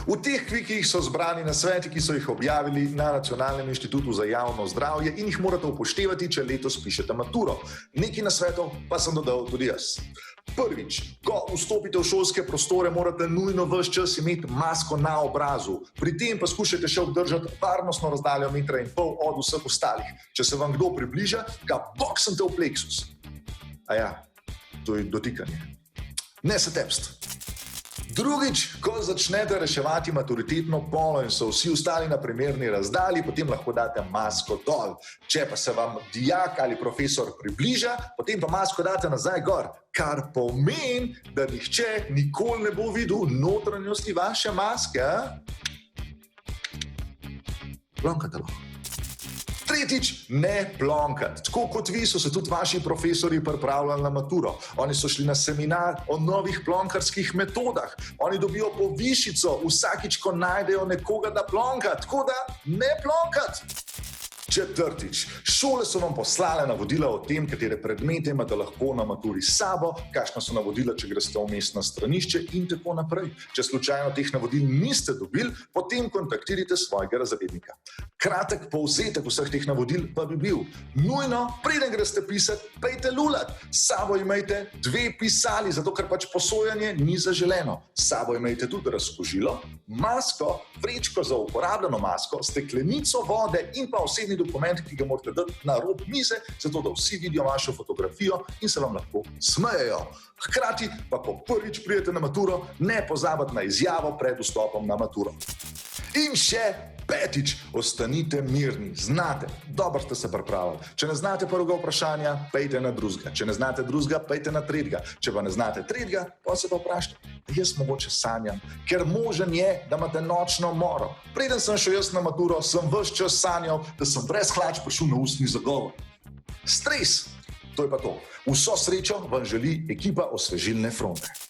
V teh kvikih so zbrani nasveti, ki so jih objavili na Nacionalnem inštitutu za javno zdravje in jih morate upoštevati, če letos pišete maturo. Nekaj nasvetov pa sem dodal tudi jaz. Prvič, ko vstopite v šolske prostore, morate nujno ves čas imeti masko na obrazu. Pri tem pa skušajte še obdržati varnostno razdaljo 1,5 metra od vseh ostalih. Če se vam kdo približa, ga boksnite v pleksus. A ja, to je dotikanje. Ne se tepst. Drugič, ko začnete reševati maturitetno polo in so vsi ostali na primerni razdalji, potem lahko date masko dol. Če pa se vam dijak ali profesor približa, potem pa masko date nazaj gor, kar pomeni, da nihče nikoli ne bo videl notranjosti vaše maske. Plonkate lahko. Tretjič, ne plonkati. Tako kot vi so se tudi vaši profesori pripravljali na maturo. Oni so šli na seminar o novih plonkarskih metodah. Oni dobijo povišico vsakič, ko najdejo nekoga, da plonka. Tako da ne plonkati. Četrtič, šole so vam poslale navodila o tem, katere predmete imate lahko na maturi s sabo, kakšna so navodila, če greste vmes na stranišče in tako naprej. Če slučajno teh navodil niste dobili, potem kontaktirajte svojega razrednika. Kratek povzetek vseh teh navodil pa bi bil: nujno, preden greste pisati, pejte lulat. S sabo imejte 2 pisali, zato ker pač posojanje ni zaželeno. S sabo imejte tudi razkužilo, masko, vrečko za uporabljeno masko, steklenico vode in pa osebni dokument, ki ga morate dati na rob mize, zato da vsi vidijo vašo fotografijo in se vam lahko smejejo. Hkrati pa, ko prvič pridete na maturo, ne pozabite na izjavo pred vstopom na maturo. In še petič, ostanite mirni. Znate, dobro ste se pripravili. Če ne znate prvega vprašanja, pejte na drugega. Če ne znate drugega, pejte na tretjega. Če pa ne znate tretjega, pa se pa vprašajte. Jaz mogoče sanjam, ker možen je, da imate nočno moro. Preden sem šel jaz na maturo, sem ves čas sanjal, da sem brez hlač prišel na ustni zagovor. Stres, to je pa to. Vso srečo vam želi ekipa Osvežilne fronte.